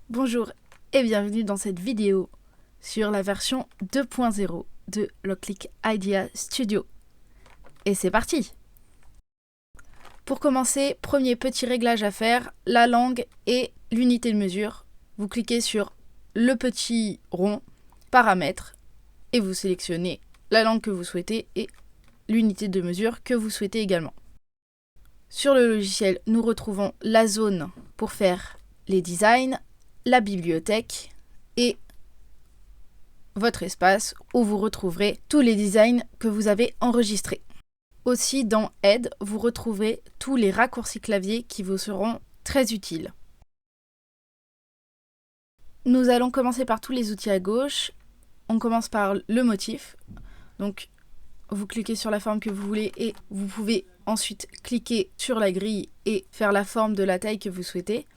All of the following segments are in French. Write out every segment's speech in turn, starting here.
Bonjour et bienvenue dans cette vidéo sur la version 2.0 de Locliq Idea Studio. Et c'est parti! Pour commencer, premier petit réglage à faire, la langue et l'unité de mesure. Vous cliquez sur le petit rond, paramètres, et vous sélectionnez la langue que vous souhaitez et l'unité de mesure que vous souhaitez également. Sur le logiciel, nous retrouvons la zone pour faire les designs, la bibliothèque et votre espace où vous retrouverez tous les designs que vous avez enregistrés. Aussi dans Aide, vous retrouverez tous les raccourcis clavier qui vous seront très utiles. Nous allons commencer par tous les outils à gauche. On commence par le motif. Donc vous cliquez sur la forme que vous voulez et vous pouvez ensuite cliquer sur la grille et faire la forme de la taille que vous souhaitez.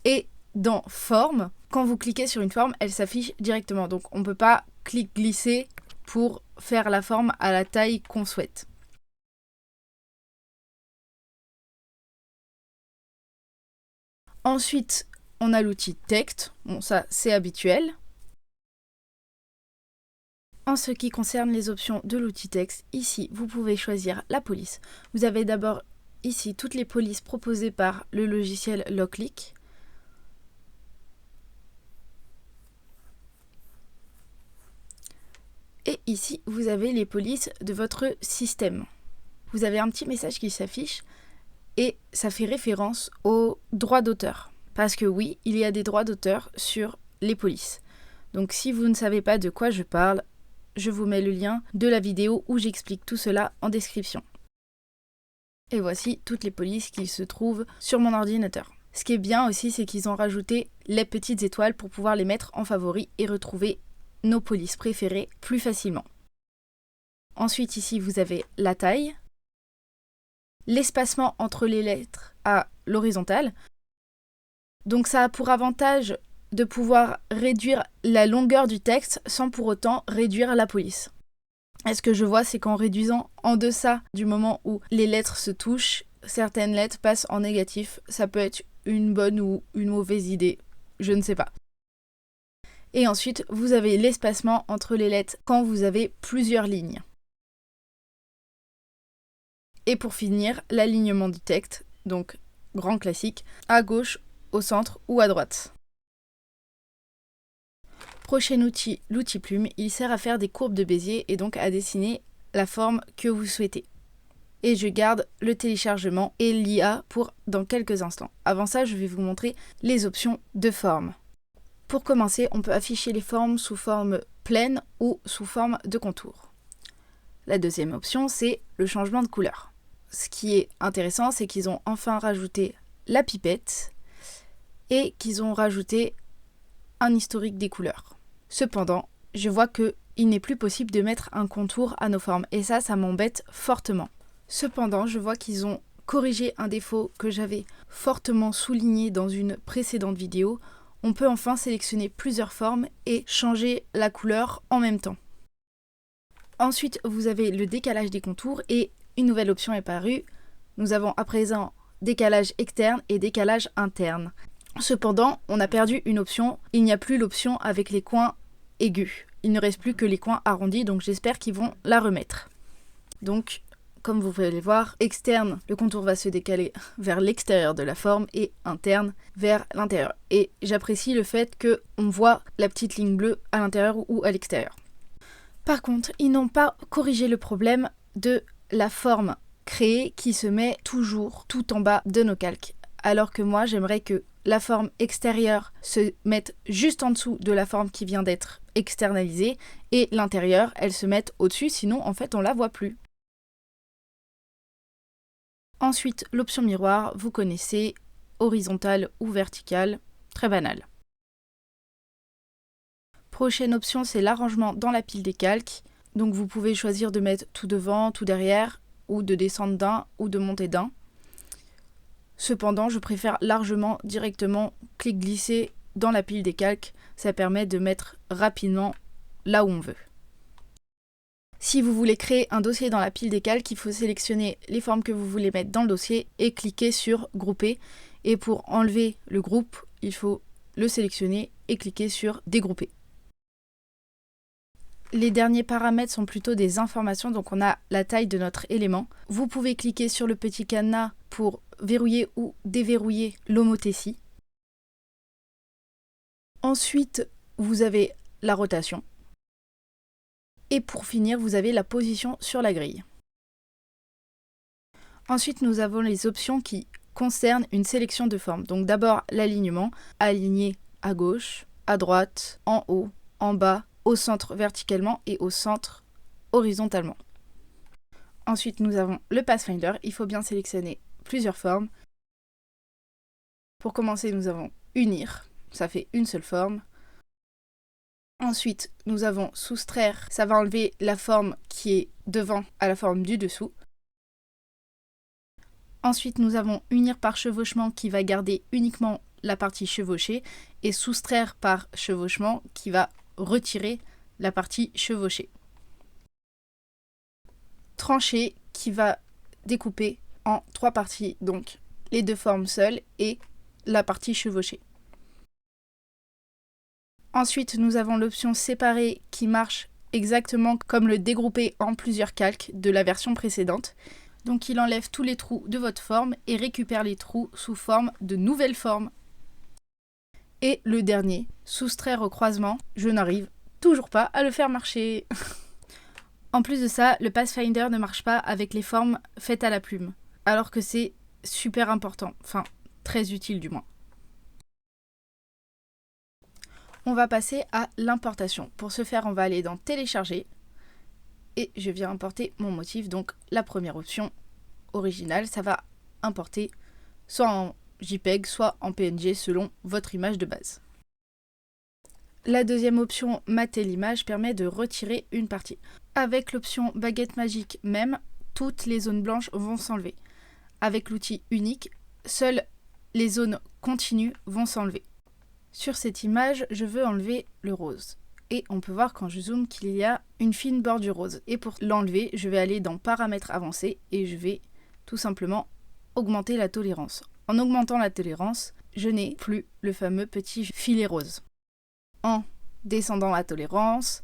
Et dans Forme, quand vous cliquez sur une forme, elle s'affiche directement. Donc on ne peut pas glisser pour faire la forme à la taille qu'on souhaite. Ensuite, on a l'outil Texte. Bon, ça, c'est habituel. En ce qui concerne les options de l'outil Texte, ici, vous pouvez choisir la police. Vous avez d'abord ici toutes les polices proposées par le logiciel Locliq. Et ici, vous avez les polices de votre système. Vous avez un petit message qui s'affiche et ça fait référence aux droits d'auteur. Parce que oui, il y a des droits d'auteur sur les polices. Donc si vous ne savez pas de quoi je parle, je vous mets le lien de la vidéo où j'explique tout cela en description. Et voici toutes les polices qui se trouvent sur mon ordinateur. Ce qui est bien aussi, c'est qu'ils ont rajouté les petites étoiles pour pouvoir les mettre en favoris et retrouver nos polices préférées plus facilement. Ensuite, ici, vous avez la taille, l'espacement entre les lettres à l'horizontale. Donc ça a pour avantage de pouvoir réduire la longueur du texte sans pour autant réduire la police. Et ce que je vois, c'est qu'en réduisant en deçà du moment où les lettres se touchent, certaines lettres passent en négatif. Ça peut être une bonne ou une mauvaise idée, je ne sais pas. Et ensuite, vous avez l'espacement entre les lettres quand vous avez plusieurs lignes. Et pour finir, l'alignement du texte, donc grand classique, à gauche, au centre ou à droite. Prochain outil, l'outil plume, il sert à faire des courbes de Bézier et donc à dessiner la forme que vous souhaitez. Et je garde le téléchargement et l'IA pour dans quelques instants. Avant ça, je vais vous montrer les options de forme. Pour commencer, on peut afficher les formes sous forme pleine ou sous forme de contour. La deuxième option, c'est le changement de couleur. Ce qui est intéressant, c'est qu'ils ont enfin rajouté la pipette et qu'ils ont rajouté un historique des couleurs. Cependant, je vois qu'il n'est plus possible de mettre un contour à nos formes et ça m'embête fortement. Cependant, je vois qu'ils ont corrigé un défaut que j'avais fortement souligné dans une précédente vidéo. On peut enfin sélectionner plusieurs formes et changer la couleur en même temps. Ensuite, vous avez le décalage des contours et une nouvelle option est apparue. Nous avons à présent décalage externe et décalage interne. Cependant, on a perdu une option. Il n'y a plus l'option avec les coins aigus. Il ne reste plus que les coins arrondis, donc j'espère qu'ils vont la remettre. Donc, comme vous pouvez le voir, externe, le contour va se décaler vers l'extérieur de la forme et interne vers l'intérieur. Et j'apprécie le fait qu'on voit la petite ligne bleue à l'intérieur ou à l'extérieur. Par contre, ils n'ont pas corrigé le problème de la forme créée qui se met toujours tout en bas de nos calques. Alors que moi, j'aimerais que la forme extérieure se mette juste en dessous de la forme qui vient d'être externalisée et l'intérieur, elle se mette au-dessus, sinon en fait on la voit plus. Ensuite, l'option miroir, vous connaissez, horizontale ou verticale, très banal. Prochaine option, c'est l'arrangement dans la pile des calques. Donc vous pouvez choisir de mettre tout devant, tout derrière, ou de descendre d'un ou de monter d'un. Cependant, je préfère largement directement glisser dans la pile des calques. Ça permet de mettre rapidement là où on veut. Si vous voulez créer un dossier dans la pile des calques, il faut sélectionner les formes que vous voulez mettre dans le dossier et cliquer sur grouper. Et pour enlever le groupe, il faut le sélectionner et cliquer sur Dégrouper. Les derniers paramètres sont plutôt des informations, donc on a la taille de notre élément. Vous pouvez cliquer sur le petit cadenas pour verrouiller ou déverrouiller l'homothétie. Ensuite, vous avez la rotation. Et pour finir, vous avez la position sur la grille. Ensuite, nous avons les options qui concernent une sélection de formes. Donc d'abord l'alignement, aligner à gauche, à droite, en haut, en bas, au centre verticalement et au centre horizontalement. Ensuite, nous avons le Pathfinder. Il faut bien sélectionner plusieurs formes. Pour commencer, nous avons unir. Ça fait une seule forme. Ensuite, nous avons soustraire. Ça va enlever la forme qui est devant à la forme du dessous. Ensuite, nous avons unir par chevauchement qui va garder uniquement la partie chevauchée et soustraire par chevauchement qui va retirer la partie chevauchée. Trancher qui va découper en 3 parties, donc les 2 formes seules et la partie chevauchée. Ensuite, nous avons l'option séparer qui marche exactement comme le dégrouper en plusieurs calques de la version précédente. Donc il enlève tous les trous de votre forme et récupère les trous sous forme de nouvelles formes. Et le dernier, soustraire au croisement, je n'arrive toujours pas à le faire marcher. En plus de ça, le Pathfinder ne marche pas avec les formes faites à la plume, alors que c'est super important, enfin très utile du moins. On va passer à l'importation. Pour ce faire, on va aller dans Télécharger et je viens importer mon motif. Donc la première option originale, ça va importer soit en JPEG, soit en PNG selon votre image de base. La deuxième option, mater l'image, permet de retirer une partie. Avec l'option baguette magique même, toutes les zones blanches vont s'enlever. Avec l'outil unique, seules les zones continues vont s'enlever. Sur cette image, je veux enlever le rose. Et on peut voir quand je zoome qu'il y a une fine bordure rose. Et pour l'enlever, je vais aller dans Paramètres avancés et je vais tout simplement augmenter la tolérance. En augmentant la tolérance, je n'ai plus le fameux petit filet rose. En descendant la tolérance,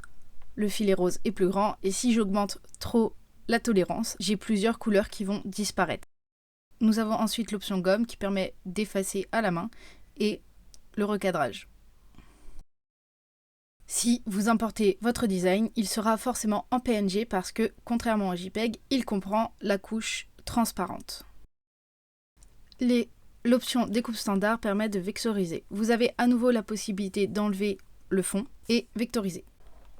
le filet rose est plus grand et si j'augmente trop la tolérance, j'ai plusieurs couleurs qui vont disparaître. Nous avons ensuite l'option gomme qui permet d'effacer à la main et le recadrage. Si vous importez votre design, il sera forcément en PNG parce que, contrairement au JPEG, il comprend la couche transparente. L'option découpe standard permet de vectoriser. Vous avez à nouveau la possibilité d'enlever le fond et vectoriser.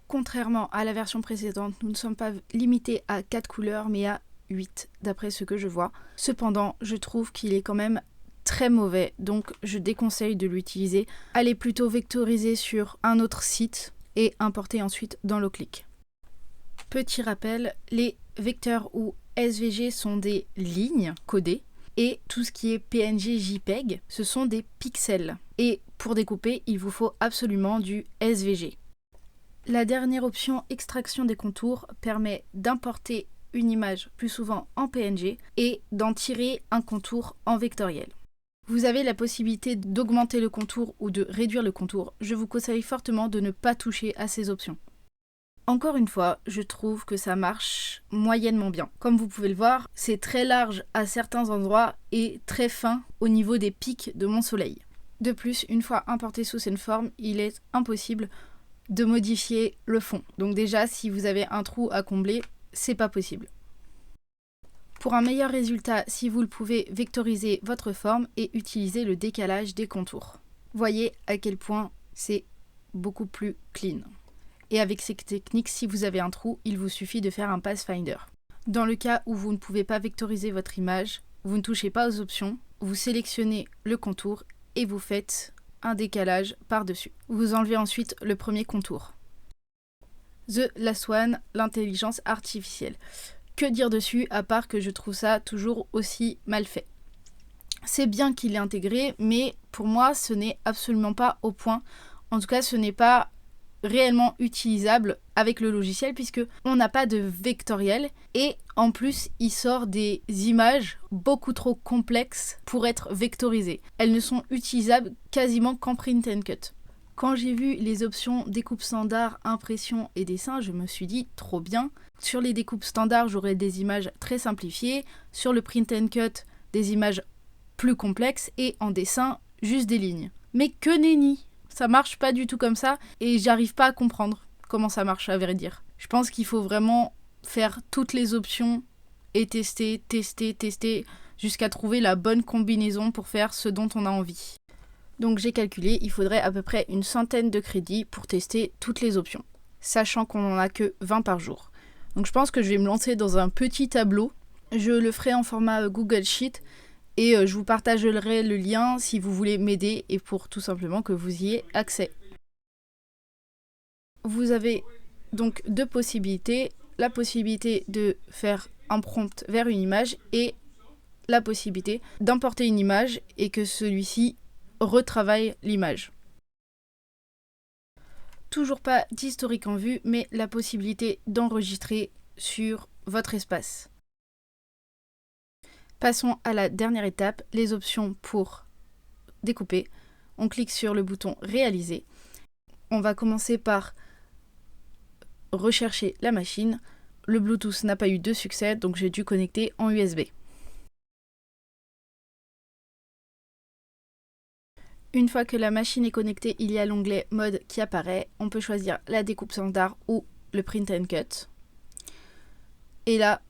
Contrairement à la version précédente, nous ne sommes pas limités à 4 couleurs mais à 8 d'après ce que je vois. Cependant, je trouve qu'il est quand même très mauvais, donc je déconseille de l'utiliser. Allez plutôt vectoriser sur un autre site et importer ensuite dans l'Oclick. Petit rappel, les vecteurs ou SVG sont des lignes codées et tout ce qui est PNG JPEG, ce sont des pixels. Et pour découper, il vous faut absolument du SVG. La dernière option, extraction des contours, permet d'importer une image plus souvent en PNG et d'en tirer un contour en vectoriel. Vous avez la possibilité d'augmenter le contour ou de réduire le contour. Je vous conseille fortement de ne pas toucher à ces options. Encore une fois, je trouve que ça marche moyennement bien. Comme vous pouvez le voir, c'est très large à certains endroits et très fin au niveau des pics de mon soleil. De plus, une fois importé sous cette forme, il est impossible de modifier le fond. Donc déjà, si vous avez un trou à combler, c'est pas possible. Pour un meilleur résultat, si vous le pouvez, vectoriser votre forme et utiliser le décalage des contours. Voyez à quel point c'est beaucoup plus clean. Et avec ces techniques, si vous avez un trou, il vous suffit de faire un Pathfinder. Dans le cas où vous ne pouvez pas vectoriser votre image, vous ne touchez pas aux options, vous sélectionnez le contour et vous faites un décalage par-dessus. Vous enlevez ensuite le premier contour. The Last One, l'intelligence artificielle. Que dire dessus à part que je trouve ça toujours aussi mal fait. C'est bien qu'il l'ait intégré, mais pour moi ce n'est absolument pas au point. En tout cas, ce n'est pas réellement utilisable avec le logiciel puisque on n'a pas de vectoriel et en plus il sort des images beaucoup trop complexes pour être vectorisées. Elles ne sont utilisables quasiment qu'en print and cut. Quand j'ai vu les options découpe standard, impression et dessin, je me suis dit trop bien. Sur les découpes standards, j'aurai des images très simplifiées. Sur le print and cut, des images plus complexes. Et en dessin, juste des lignes. Mais que nenni! Ça marche pas du tout comme ça et j'arrive pas à comprendre comment ça marche, à vrai dire. Je pense qu'il faut vraiment faire toutes les options et tester jusqu'à trouver la bonne combinaison pour faire ce dont on a envie. Donc j'ai calculé, il faudrait à peu près une centaine de crédits pour tester toutes les options, sachant qu'on n'en a que 20 par jour. Donc je pense que je vais me lancer dans un petit tableau. Je le ferai en format Google Sheet et je vous partagerai le lien si vous voulez m'aider et pour tout simplement que vous y ayez accès. Vous avez donc deux possibilités. La possibilité de faire un prompt vers une image et la possibilité d'importer une image et que celui-ci retravaille l'image. Toujours pas d'historique en vue, mais la possibilité d'enregistrer sur votre espace. Passons à la dernière étape, les options pour découper. On clique sur le bouton réaliser. On va commencer par rechercher la machine. Le Bluetooth n'a pas eu de succès, donc j'ai dû connecter en USB. Une fois que la machine est connectée, il y a l'onglet mode qui apparaît. On peut choisir la découpe standard ou le print and cut. Et là,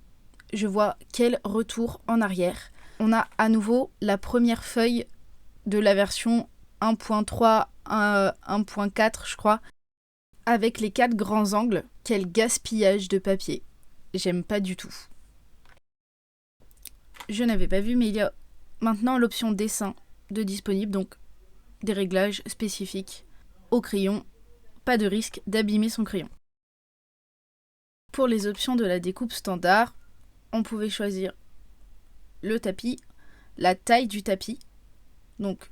je vois quel retour en arrière. On a à nouveau la première feuille de la version 1.3, 1.4 je crois, avec les 4 grands angles. Quel gaspillage de papier. J'aime pas du tout. Je n'avais pas vu, mais il y a maintenant l'option dessin de disponible, donc des réglages spécifiques au crayon. Pas de risque d'abîmer son crayon. Pour les options de la découpe standard, on pouvait choisir le tapis, la taille du tapis, donc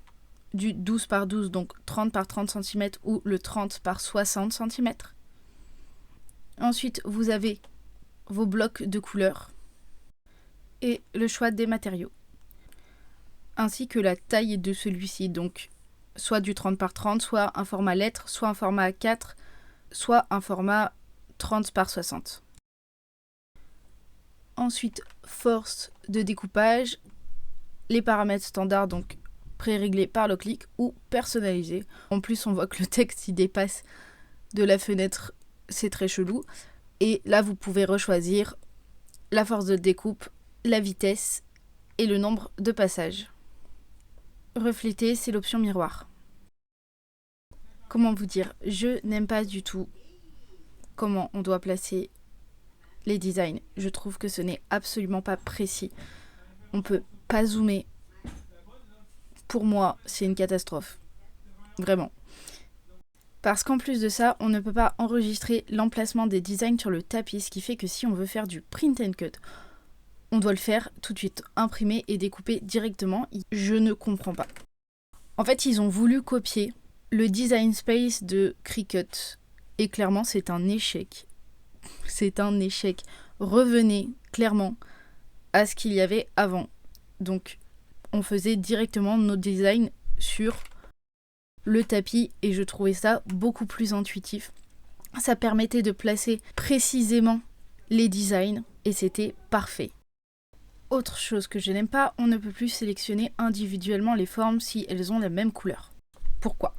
du 12 par 12, donc 30 par 30 cm ou le 30 par 60 cm. Ensuite, vous avez vos blocs de couleurs et le choix des matériaux, ainsi que la taille de celui-ci, donc soit du 30 par 30, soit un format lettre, soit un format A4, soit un format 30 par 60. Ensuite, force de découpage, les paramètres standards, donc pré-réglés par le clic ou personnalisés. En plus, on voit que le texte il dépasse de la fenêtre, c'est très chelou. Et là, vous pouvez rechoisir la force de découpe, la vitesse et le nombre de passages. Refléter, c'est l'option miroir. Comment vous dire, je n'aime pas du tout comment on doit placer les designs. Je trouve que ce n'est absolument pas précis. On peut pas zoomer. Pour moi, c'est une catastrophe. Vraiment. Parce qu'en plus de ça, on ne peut pas enregistrer l'emplacement des designs sur le tapis, ce qui fait que si on veut faire du print and cut, on doit le faire tout de suite, imprimer et découper directement. Je ne comprends pas. En fait, ils ont voulu copier le design space de Cricut. Et clairement, c'est un échec. C'est un échec. Revenez clairement à ce qu'il y avait avant. Donc, on faisait directement nos designs sur le tapis et je trouvais ça beaucoup plus intuitif. Ça permettait de placer précisément les designs et c'était parfait. Autre chose que je n'aime pas, on ne peut plus sélectionner individuellement les formes si elles ont la même couleur. Pourquoi ?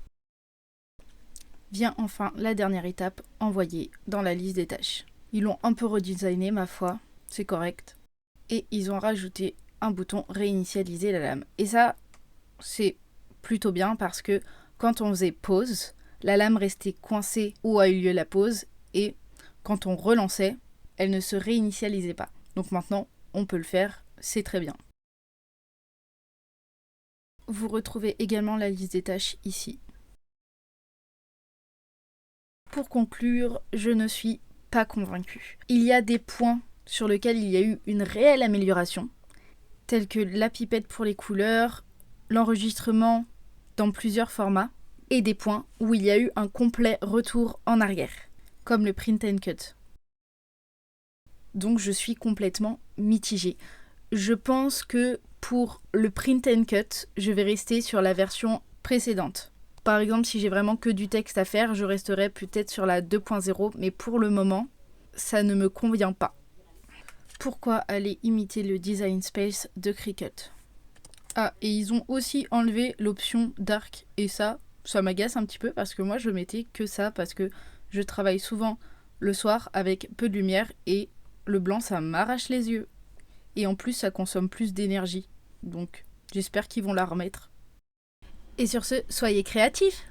Vient enfin la dernière étape, envoyer dans la liste des tâches. Ils l'ont un peu redesigné, ma foi, c'est correct. Et ils ont rajouté un bouton réinitialiser la lame. Et ça, c'est plutôt bien parce que quand on faisait pause, la lame restait coincée où a eu lieu la pause et quand on relançait, elle ne se réinitialisait pas. Donc maintenant, on peut le faire, c'est très bien. Vous retrouvez également la liste des tâches ici. Pour conclure, je ne suis pas convaincue. Il y a des points sur lesquels il y a eu une réelle amélioration, tels que la pipette pour les couleurs, l'enregistrement dans plusieurs formats, et des points où il y a eu un complet retour en arrière, comme le print and cut. Donc je suis complètement mitigée. Je pense que pour le print and cut, je vais rester sur la version précédente. Par exemple, si j'ai vraiment que du texte à faire, je resterai peut-être sur la 2.0, mais pour le moment, ça ne me convient pas. Pourquoi aller imiter le design space de Cricut? Ah, et ils ont aussi enlevé l'option dark, et ça m'agace un petit peu parce que moi je mettais que ça parce que je travaille souvent le soir avec peu de lumière et le blanc ça m'arrache les yeux. Et en plus ça consomme plus d'énergie, donc j'espère qu'ils vont la remettre. Et sur ce, soyez créatifs!